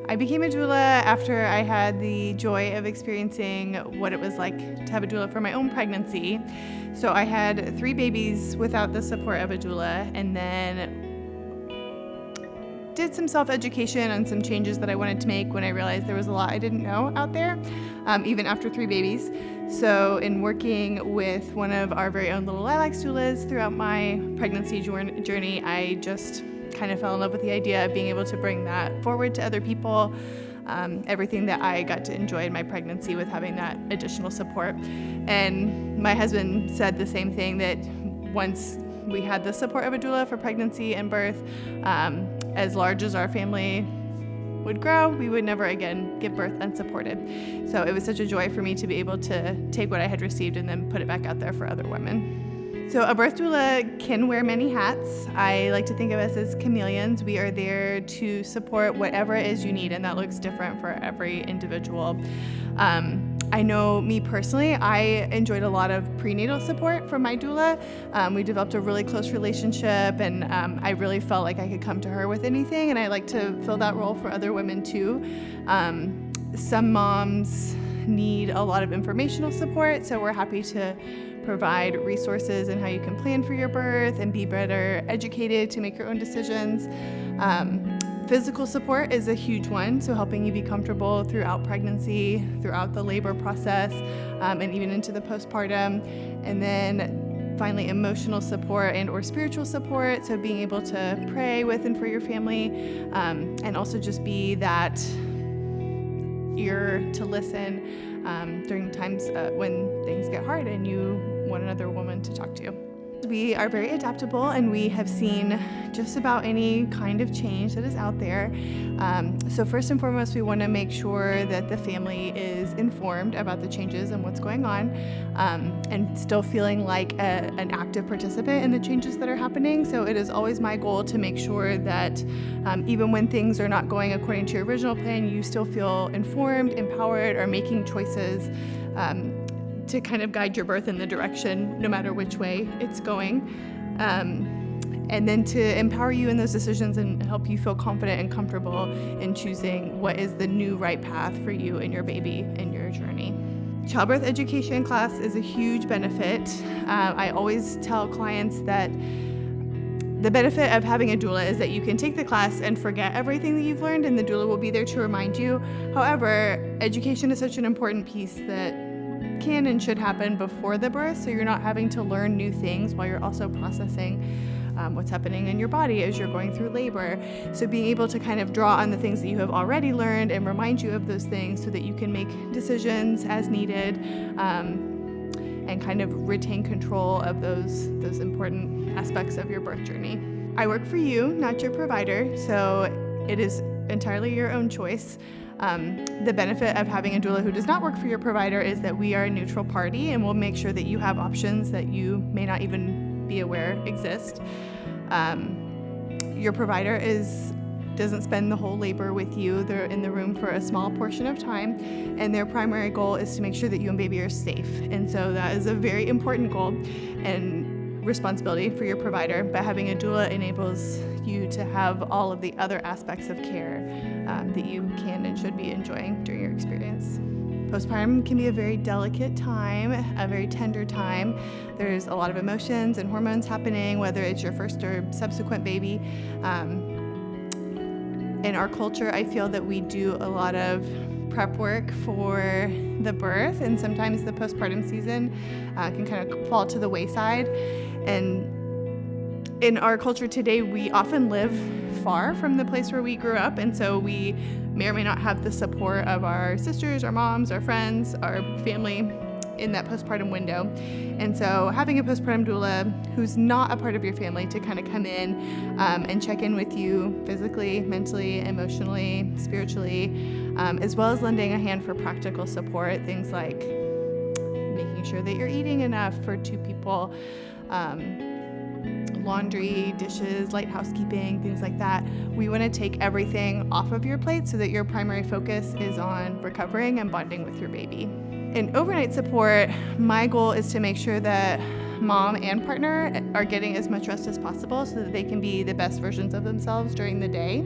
I became a doula after I had the joy of experiencing what it was like to have a doula for my own pregnancy. So I had 3 babies without the support of a doula, and then did some self-education on some changes that I wanted to make when I realized there was a lot I didn't know out there, even after 3 babies. So in working with one of our very own Little Lilacs doulas throughout my pregnancy journey, I just kind of fell in love with the idea of being able to bring that forward to other people, everything that I got to enjoy in my pregnancy with having that additional support. And my husband said the same thing, that once we had the support of a doula for pregnancy and birth, as large as our family would grow, we would never again give birth unsupported. So it was such a joy for me to be able to take what I had received and then put it back out there for other women. So a birth doula can wear many hats. I like to think of us as chameleons. We are there to support whatever it is you need, and that looks different for every individual. I know me personally, I enjoyed a lot of prenatal support from my doula. We developed a really close relationship, and I really felt like I could come to her with anything, and I like to fill that role for other women too. Some moms need a lot of informational support, so we're happy to provide resources and how you can plan for your birth and be better educated to make your own decisions. Physical support is a huge one, so helping you be comfortable throughout pregnancy, throughout the labor process, and even into the postpartum. And then finally, emotional support and or spiritual support, so being able to pray with and for your family, and also just be that ear to listen during times when things get hard and you want another woman to talk to. We are very adaptable, and we have seen just about any kind of change that is out there. So first and foremost, we want to make sure that the family is informed about the changes and what's going on, and still feeling like an active participant in the changes that are happening. So it is always my goal to make sure that even when things are not going according to your original plan, you still feel informed, empowered, or making choices to kind of guide your birth in the direction, no matter which way it's going. And then to empower you in those decisions and help you feel confident and comfortable in choosing what is the new right path for you and your baby in your journey. Childbirth education class is a huge benefit. I always tell clients that the benefit of having a doula is that you can take the class and forget everything that you've learned, and the doula will be there to remind you. However, education is such an important piece that can and should happen before the birth, so you're not having to learn new things while you're also processing what's happening in your body as you're going through labor. So being able to kind of draw on the things that you have already learned and remind you of those things so that you can make decisions as needed, and kind of retain control of those important aspects of your birth journey. I work for you, not your provider, so it is entirely your own choice. The benefit of having a doula who does not work for your provider is that we are a neutral party, and we'll make sure that you have options that you may not even be aware exist. Your provider doesn't spend the whole labor with you. They're in the room for a small portion of time, and their primary goal is to make sure that you and baby are safe. And so that is a very important goal and responsibility for your provider, but having a doula enables you to have all of the other aspects of care that you can and should be enjoying during your experience. Postpartum can be a very delicate time, a very tender time. There's a lot of emotions and hormones happening, whether it's your first or subsequent baby. In our culture, I feel that we do a lot of prep work for the birth, and sometimes the postpartum season can kind of fall to the wayside. And in our culture today, we often live far from the place where we grew up, and so we may or may not have the support of our sisters, our moms, our friends, our family in that postpartum window. And so having a postpartum doula who's not a part of your family to kind of come in and check in with you physically, mentally, emotionally, spiritually, as well as lending a hand for practical support, things like making sure that you're eating enough for 2 people, laundry, dishes, light housekeeping, things like that. We want to take everything off of your plate so that your primary focus is on recovering and bonding with your baby. In overnight support, my goal is to make sure that mom and partner are getting as much rest as possible so that they can be the best versions of themselves during the day.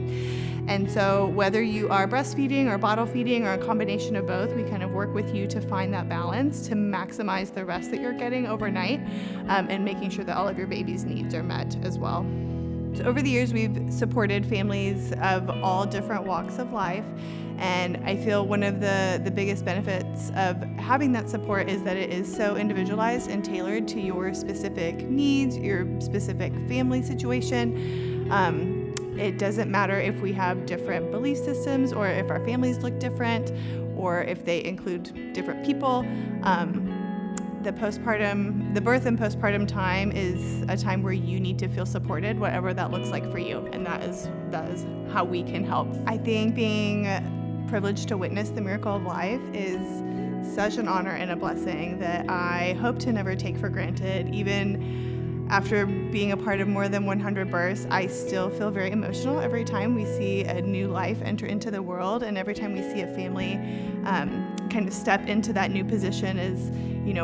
And so whether you are breastfeeding or bottle feeding or a combination of both, we kind of work with you to find that balance to maximize the rest that you're getting overnight, and making sure that all of your baby's needs are met as well. So over the years, we've supported families of all different walks of life. And I feel one of the biggest benefits of having that support is that it is so individualized and tailored to your specific needs, your specific family situation. It doesn't matter if we have different belief systems or if our families look different or if they include different people. The birth and postpartum time is a time where you need to feel supported, whatever that looks like for you, and that is how we can help. I think being privileged to witness the miracle of life is such an honor and a blessing that I hope to never take for granted. Even after being a part of more than 100 births, I still feel very emotional every time we see a new life enter into the world, and every time we see a family kind of step into that new position as,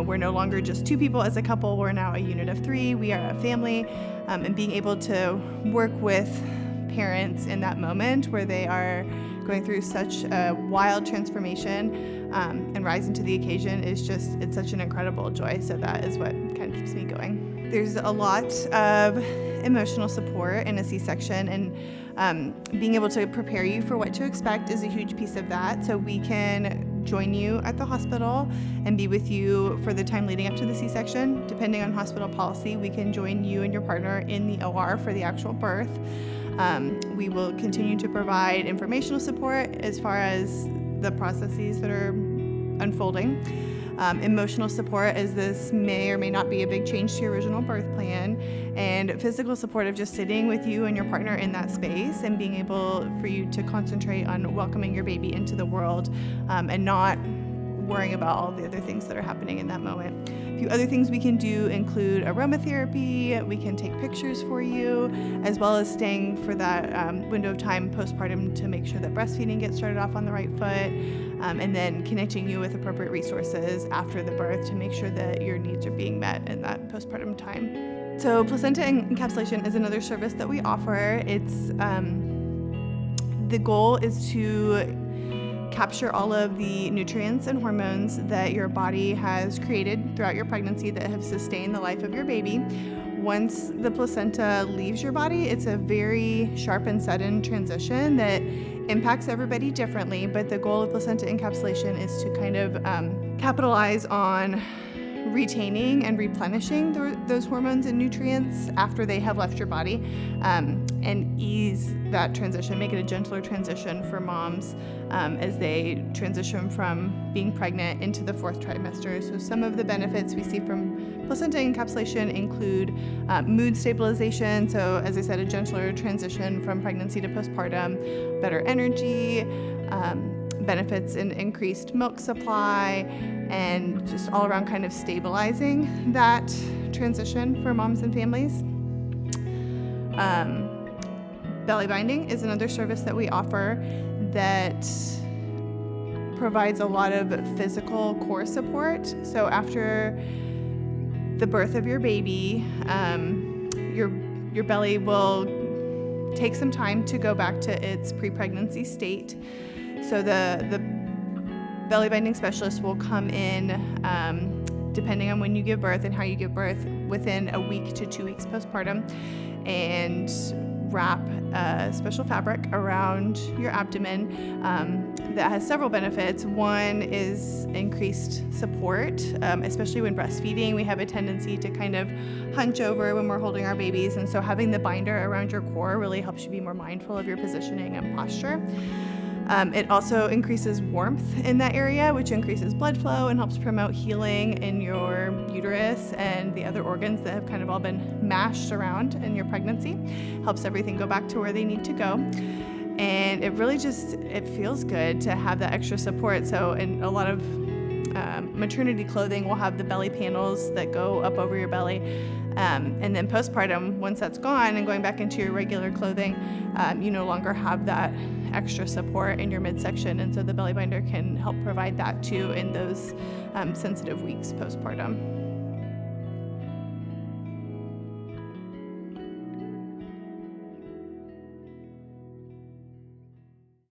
we're no longer just two people as a couple, we're now a unit of three, we are a family, and being able to work with parents in that moment where they are going through such a wild transformation and rising to the occasion it's such an incredible joy. So that is what kind of keeps me going. There's a lot of emotional support in a C-section, and being able to prepare you for what to expect is a huge piece of that. So we can join you at the hospital and be with you for the time leading up to the C-section. Depending on hospital policy, we can join you and your partner in the OR for the actual birth. We will continue to provide informational support as far as the processes that are unfolding. Emotional support, as this may or may not be a big change to your original birth plan, and physical support of just sitting with you and your partner in that space and being able for you to concentrate on welcoming your baby into the world, and not worrying about all the other things that are happening in that moment. A few other things we can do include aromatherapy. We can take pictures for you, as well as staying for that window of time postpartum to make sure that breastfeeding gets started off on the right foot, and then connecting you with appropriate resources after the birth to make sure that your needs are being met in that postpartum time. So placenta encapsulation is another service that we offer. It's the goal is to capture all of the nutrients and hormones that your body has created throughout your pregnancy that have sustained the life of your baby. Once the placenta leaves your body, it's a very sharp and sudden transition that impacts everybody differently, but the goal of placenta encapsulation is to kind of capitalize on retaining and replenishing those hormones and nutrients after they have left your body, and ease that transition, make it a gentler transition for moms as they transition from being pregnant into the fourth trimester. So some of the benefits we see from placenta encapsulation include mood stabilization. So as I said, a gentler transition from pregnancy to postpartum, better energy, benefits in increased milk supply, and just all around kind of stabilizing that transition for moms and families. Belly binding is another service that we offer that provides a lot of physical core support. So after the birth of your baby, your belly will take some time to go back to its pre-pregnancy state. So the belly binding specialist will come in, depending on when you give birth and how you give birth, within a week to 2 weeks postpartum, and wrap a special fabric around your abdomen that has several benefits. One is increased support, especially when breastfeeding. We have a tendency to kind of hunch over when we're holding our babies, and so having the binder around your core really helps you be more mindful of your positioning and posture. It also increases warmth in that area, which increases blood flow and helps promote healing in your uterus and the other organs that have kind of all been mashed around in your pregnancy. Helps everything go back to where they need to go. And it really it feels good to have that extra support. So in a lot of maternity clothing will have the belly panels that go up over your belly. And then postpartum, once that's gone and going back into your regular clothing, you no longer have that extra support in your midsection, and so the belly binder can help provide that too in those sensitive weeks postpartum.